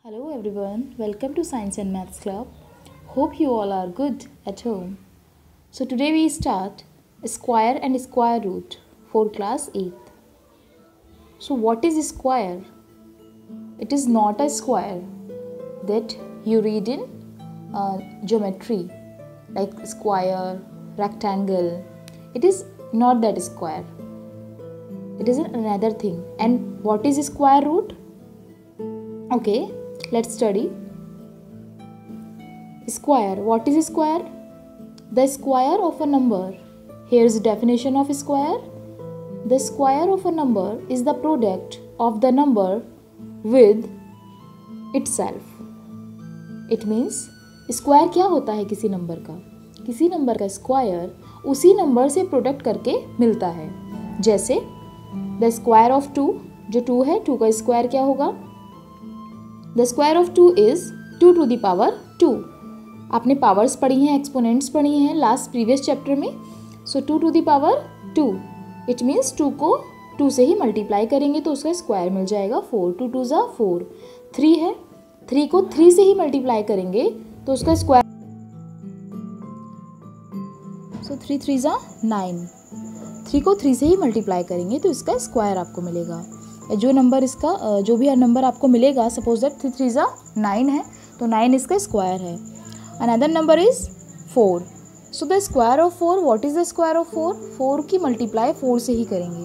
Hello everyone, welcome to Science and Maths Club. Hope you all are good at home. So today we start square and square root for class 8th. So what is square? It is not a square that you read in geometry like square, rectangle. It is not that square. It is another thing. And what is square root? Okay, let's study. Square. What is square? The square of a number. Here's the definition of square. The square of a number is the product of the number with itself. It means square क्या होता है किसी number का? किसी number का square उसी नंबर से प्रोडक्ट करके मिलता है. जैसे द स्क्वायर ऑफ 2, जो 2 है, 2 का स्क्वायर क्या होगा? The square of 2 is 2 to the power 2. आपने पावर्स पढ़ी हैं, एक्सपोनेंट्स पढ़ी हैं लास्ट प्रीवियस चैप्टर में. सो 2 to the power 2. It means 2 को 2 से ही मल्टीप्लाई करेंगे तो उसका स्क्वायर मिल जाएगा 4. 2 2 ज़ा 4. 3 है, 3 को 3 से ही मल्टीप्लाई करेंगे तो उसका स्क्वायर, सो 3 3 ज़ा 9. 3 को 3 से ही मल्टीप्लाई करेंगे तो इसका स्क्वायर आपको मिलेगा. जो नंबर इसका जो भी नंबर आपको मिलेगा, सपोज दैट 3 3 ज़ा 9 है तो 9 इसका स्क्वायर है. Another number is 4. So the square of 4, what is the square of 4? 4 की मल्टीप्लाई 4 से ही करेंगे.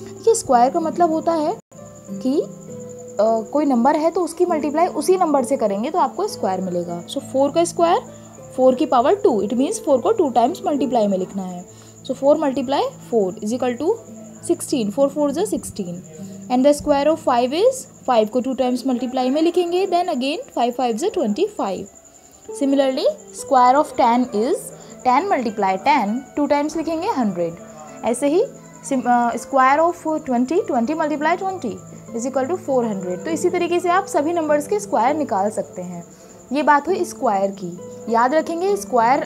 देखिए स्क्वायर का मतलब होता है कि कोई नंबर है तो उसकी मल्टीप्लाई उसी नंबर से करेंगे तो आपको स्क्वायर मिलेगा. सो 4 का स्क्वायर 4 की पावर 2. इट मीन्स 4 को 2 टाइम्स मल्टीप्लाई में लिखना है. सो 4 मल्टीप्लाई 4 इज इक्वल टू 16. 4 4 ज़ा 16. And the square of 5 is 5 को 2 टाइम्स मल्टीप्लाई में लिखेंगे. देन अगेन 5 5 ज़ा 25. Similarly square of 10 is 10 multiply 10 2 times लिखेंगे 100. ऐसे ही square of 20 multiply 20 is equal to 400. तो इसी तरीके से आप सभी नंबर्स के स्क्वायर निकाल सकते हैं. ये बात हुई स्क्वायर की. याद रखेंगे स्क्वायर,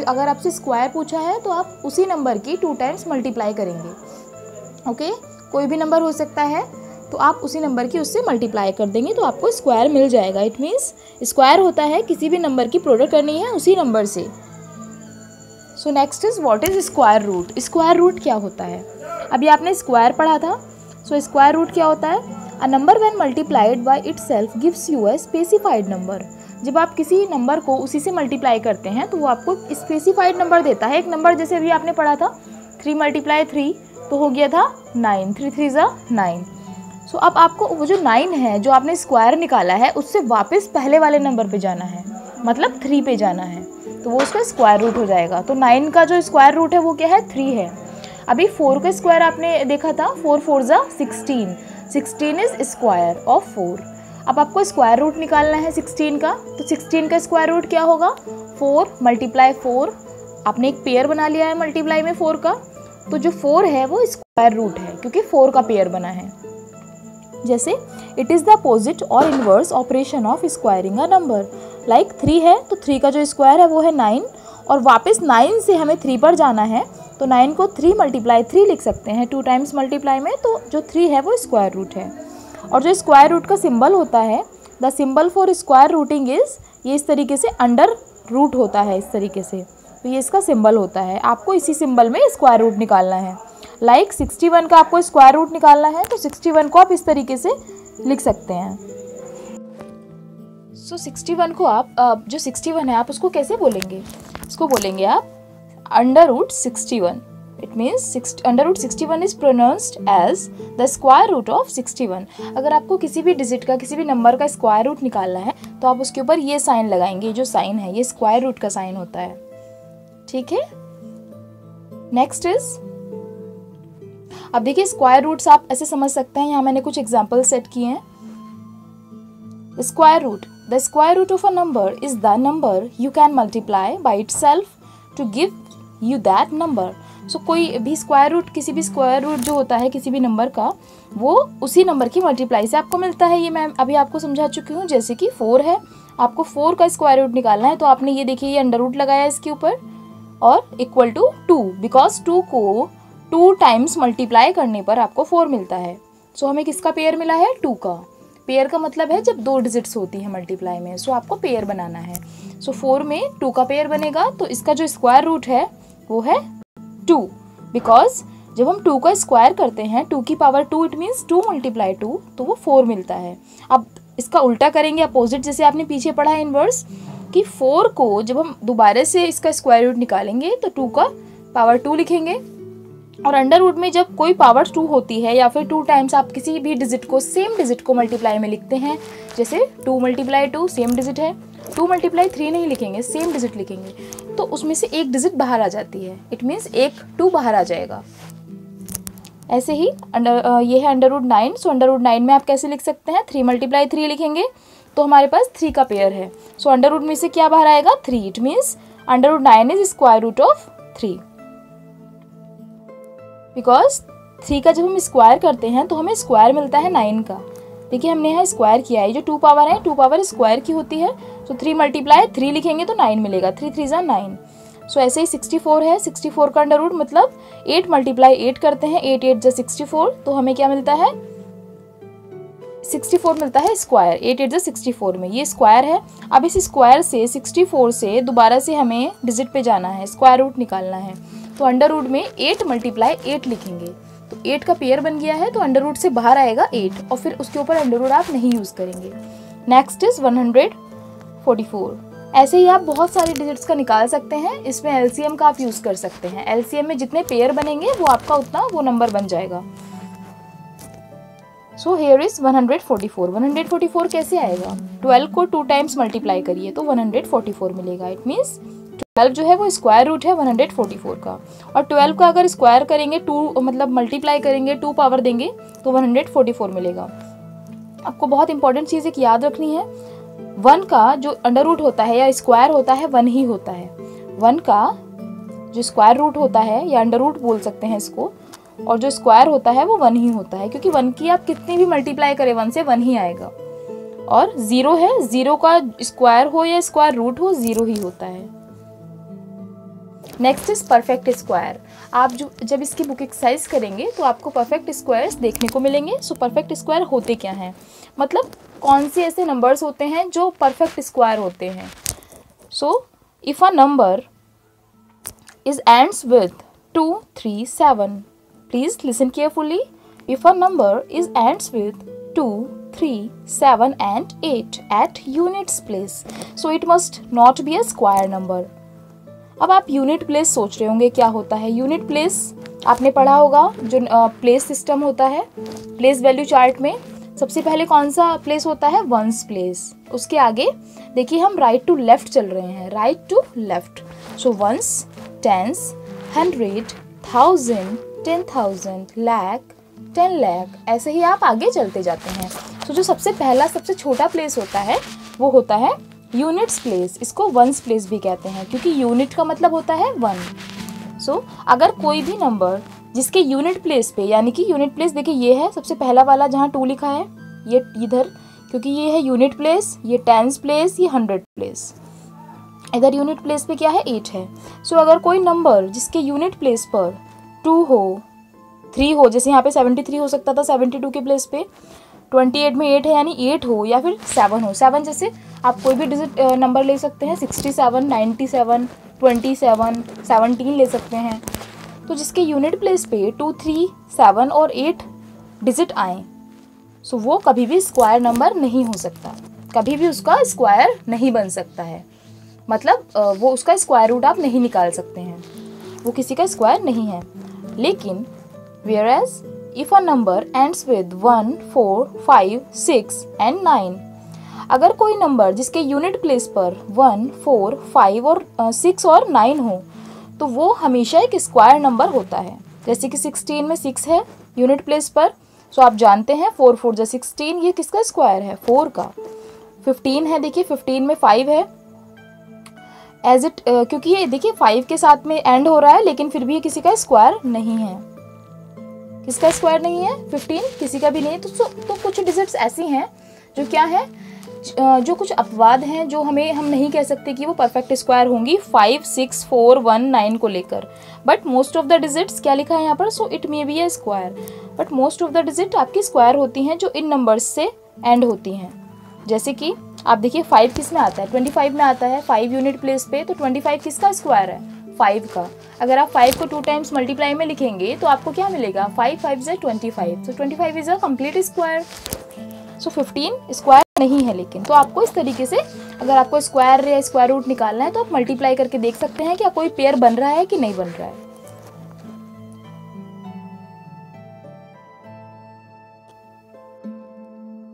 अगर आपसे स्क्वायर पूछा है तो आप उसी नंबर की 2 टाइम्स मल्टीप्लाई करेंगे. ओके, कोई भी नंबर हो सकता है तो आप उसी नंबर की उससे मल्टीप्लाई कर देंगे तो आपको स्क्वायर मिल जाएगा. इट मीन्स स्क्वायर होता है किसी भी नंबर की प्रोडक्ट करनी है उसी नंबर से. So next is what is square root. Square root क्या होता है? अभी आपने स्क्वायर पढ़ा था. सो स्क्वायर रूट क्या होता है? A number when multiplied by itself gives you a specified number. जब आप किसी नंबर को उसी से मल्टीप्लाई करते हैं तो वो आपको स्पेसिफाइड नंबर देता है. एक नंबर जैसे अभी आपने पढ़ा था 3 मल्टीप्लाई 3 तो हो गया था 9. 3 3 ज़ा 9. सो अब आपको वो जो 9 है जो आपने स्क्वायर निकाला है उससे वापस पहले वाले नंबर पे जाना है, मतलब 3 पे जाना है तो वो उसका स्क्वायर रूट हो जाएगा. तो 9 का जो स्क्वायर रूट है वो क्या है? 3 है. अभी 4 का स्क्वायर आपने देखा था 4 4 ज़ा 16. 16 इज स्क्वायर ऑफ 4. अब आपको स्क्वायर रूट निकालना है 16 का. तो 16 का स्क्वायर रूट क्या होगा? 4 मल्टीप्लाई 4. आपने एक पेयर बना लिया है मल्टीप्लाई में 4 का. तो जो 4 है वो स्क्वायर रूट है क्योंकि 4 का पेयर बना है. जैसे इट इज़ द अपोजिट और inverse operation of squaring a number. Like 3 है तो 3 का जो स्क्वायर है वो है 9 और वापस 9 से हमें 3 पर जाना है तो 9 को 3 मल्टीप्लाई 3 लिख सकते हैं 2 टाइम्स मल्टीप्लाई में. तो जो 3 है वो स्क्वायर रूट है. और जो स्क्वायर रूट का सिंबल होता है, the symbol for square routing is, ये इस तरीके से अंडर रूट होता है इस तरीके से. तो ये इसका सिंबल होता है. आपको इसी सिंबल में स्क्वायर रूट निकालना है. लाइक 61 का आपको स्क्वायर रूट निकालना है तो 61 को आप इस तरीके से लिख सकते हैं. सो 61 को आप जो 61 है आप उसको कैसे बोलेंगे? इसको बोलेंगे आप under root 61. It means under root 61 is pronounced as the square root of 61. अगर आपको किसी भी डिजिट का, किसी भी नंबर का स्क्वायर रूट निकालना है तो आप उसके ऊपर ये साइन लगाएंगे. जो साइन है ये स्क्वायर रूट का साइन होता है. ठीक है. नेक्स्ट इज, अब देखिए स्क्वायर रूट्स आप ऐसे समझ सकते हैं. यहाँ मैंने कुछ एग्जाम्पल सेट किए हैं. Square root, the square root of a number is the number you can multiply by itself to give you that number. So कोई भी स्क्वायर रूट, किसी भी स्क्वायर रूट जो होता है किसी भी नंबर का, वो उसी नंबर की मल्टीप्लाई से आपको मिलता है. ये मैं अभी आपको समझा चुकी हूँ. जैसे कि 4 है, आपको 4 का स्क्वायर रूट निकालना है तो आपने ये देखिए ये अंडर रूट लगाया इसके ऊपर और इक्वल टू 2, बिकॉज 2 को 2 टाइम्स मल्टीप्लाई करने पर आपको 4 मिलता है. सो हमें किसका पेयर मिला है? 2 का. पेयर का मतलब है जब 2 डिजिट्स होती हैं मल्टीप्लाई में, सो आपको पेयर बनाना है। सो 4 में 2 का पेयर बनेगा, तो इसका जो स्क्वायर रूट है वो है 2, बिकॉज जब हम 2 का स्क्वायर करते हैं 2 की पावर 2 इट मीन्स 2 × 2, तो वो 4 मिलता है। अब इसका उल्टा करेंगे, अपोजिट, जैसे आपने पीछे पढ़ा है इनवर्स, कि 4 को जब हम दोबारा से इसका स्क्वायर रूट निकालेंगे तो 2 का पावर 2 लिखेंगे, और अंडर रूट में जब कोई पावर 2 होती है या फिर 2 टाइम्स आप किसी भी डिजिट को, सेम डिजिट को मल्टीप्लाई में लिखते हैं, जैसे 2 × 2 सेम डिजिट है, 2 × 3 नहीं लिखेंगे, सेम डिजिट लिखेंगे, तो उसमें से एक डिजिट बाहर आ जाती है, इट मीन्स एक 2 बाहर आ जाएगा। ऐसे ही ये है under root 9, so under root 9 में आप कैसे लिख सकते हैं, 3 × 3 लिखेंगे तो हमारे पास 3 का पेयर है, सो अंडर रूट में से क्या बाहर आएगा, 3, it means under root 9 is square root of 3, because 3 का जब हम स्क्वायर करते हैं तो हमें स्क्वायर मिलता है 9 का। देखिए हमने यहाँ स्क्वायर किया है, जो 2 पावर है 2 पावर स्क्वायर की होती है, सो 3 × 3 लिखेंगे तो 9 मिलेगा, 3 × 3 = 9। सो ऐसे ही 64 है, 64 का अंडर रूट मतलब 8 × 8 करते हैं, 8 8 = 64, तो हमें क्या मिलता है, 64 मिलता है स्क्वायर, 8 8 = 64 में ये स्क्वायर है। अब इस स्क्वायर से 64 से दोबारा से हमें डिजिट पे जाना है, स्क्वायर रूट निकालना है, तो अंडर रूट में 8 × 8 लिखेंगे, तो 8 का पेयर बन गया है, तो अंडर रूट से बाहर आएगा 8, और फिर उसके ऊपर अंडर रूट आप नहीं यूज़ करेंगे। Next is 144। ऐसे ही आप बहुत सारे डिजिट्स का निकाल सकते हैं, इसमें एलसीएम का आप यूज़ कर सकते हैं, एलसीएम में जितने पेयर बनेंगे वो आपका उतना वो नंबर बन जाएगा। So here is 144। 144 कैसे आएगा, 12 को 2 टाइम्स मल्टीप्लाई करिए तो 144 मिलेगा, इट मीन्स 12 जो है वो स्क्वायर रूट है 144 का, और 12 का अगर स्क्वायर करेंगे 2 मतलब मल्टीप्लाई करेंगे 2 पावर देंगे तो 144 मिलेगा। आपको बहुत इंपॉर्टेंट चीज़ एक याद रखनी है, 1 का जो अंडर रूट होता है या स्क्वायर होता है 1 ही होता है, 1 का जो स्क्वायर रूट होता है या अंडर रूट बोल सकते हैं इसको, और जो स्क्वायर होता है वो 1 ही होता है, क्योंकि 1 की आप कितनी भी मल्टीप्लाई करें 1 से 1 ही आएगा, और 0 है, 0 का स्क्वायर हो या स्क्वायर रूट हो 0 ही होता है। Next is perfect square. आप जब इसकी बुक एक्सरसाइज करेंगे तो आपको परफेक्ट स्क्वायर्स देखने को मिलेंगे। सो परफेक्ट स्क्वायर होते क्या हैं, मतलब कौन से ऐसे नंबर्स होते हैं जो परफेक्ट स्क्वायर होते हैं। So if a number is ends with 2 3 7, please listen carefully, if a number is ends with 2 3 7 and 8 at units place, so it must not be a square number। अब आप unit place सोच रहे होंगे क्या होता है। यूनिट प्लेस आपने पढ़ा होगा, जो प्लेस सिस्टम होता है प्लेस वैल्यू चार्ट में, सबसे पहले कौन सा प्लेस होता है, वंस प्लेस। उसके आगे देखिए हम राइट टू लेफ्ट चल रहे हैं, right to left, so ones, tens, 100, 1000, 10,000, lakh, 10 lakh, ऐसे ही आप आगे चलते जाते हैं। तो जो सबसे पहला सबसे छोटा प्लेस होता है वो होता है यूनिट्स प्लेस, इसको वंस प्लेस भी कहते हैं क्योंकि यूनिट का मतलब होता है 1। सो अगर कोई भी नंबर जिसके यूनिट प्लेस पे, यानी कि यूनिट प्लेस देखिए ये है सबसे पहला वाला जहाँ 2 लिखा है, ये इधर क्योंकि ये है यूनिट प्लेस, ये टेंस प्लेस, ये 100 प्लेस, इधर यूनिट प्लेस पे क्या है 8 है। सो अगर कोई नंबर जिसके यूनिट प्लेस पर 2 हो, 3 हो, जैसे यहाँ पे 73 हो सकता था 72 के प्लेस पे, 28 में 8 है यानी 8 हो, या फिर 7 हो, 7 जैसे आप कोई भी डिजिट नंबर ले सकते हैं, 67, 97, 27, 17 ले सकते हैं। तो जिसके यूनिट प्लेस पे 2 3 7 और 8 डिजिट आए, सो वो कभी भी स्क्वायर नंबर नहीं हो सकता, कभी भी उसका स्क्वायर नहीं बन सकता है, मतलब वो उसका स्क्वायर रूट आप नहीं निकाल सकते हैं, वो किसी का स्क्वायर नहीं है। लेकिन whereas if a number ends with 1 4 5 6 and 9, अगर कोई नंबर जिसके यूनिट प्लेस पर 1 4 5 और 6 और 9 हो तो वो हमेशा एक स्क्वायर नंबर होता है। जैसे कि 16 में 6 है यूनिट प्लेस पर, सो आप जानते हैं 4 4 जा 16, ये किसका स्क्वायर है, 4 का। 15 है, देखिए 15 में 5 है, एज इट क्योंकि ये देखिए 5 के साथ में एंड हो रहा है, लेकिन फिर भी ये किसी का स्क्वायर नहीं है। किसका स्क्वायर नहीं है, 15 किसी का भी नहीं है। तो कुछ डिजिट्स ऐसी हैं जो क्या है, जो कुछ अपवाद हैं, जो हम नहीं कह सकते कि वो परफेक्ट स्क्वायर होंगी 5 6 4 1 9 को लेकर, but most of the digits क्या लिखा है यहाँ पर, so it may be A square, but most of the digit आपकी स्क्वायर होती हैं जो इन नंबर्स से एंड होती हैं। जैसे कि आप देखिए 5 किस में आता है, 25 में आता है, 5 यूनिट प्लेस पे, तो 25 किसका स्क्वायर है, 5 का। अगर आप 5 को 2 टाइम्स मल्टीप्लाई में लिखेंगे तो आपको क्या मिलेगा, 5 5 ज़ा 25, तो 25 is a complete square. So 15 square नहीं है लेकिन, तो आपको इस तरीके से अगर आपको स्क्वायर या स्क्वायर रूट निकालना है तो आप मल्टीप्लाई करके देख सकते हैं कि कोई पेयर बन रहा है कि नहीं बन रहा है।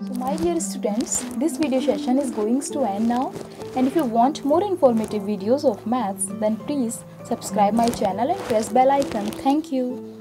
So my dear students, this video session is going to end now, and if you want more informative videos of maths, then please subscribe my channel and press bell icon. Thank you.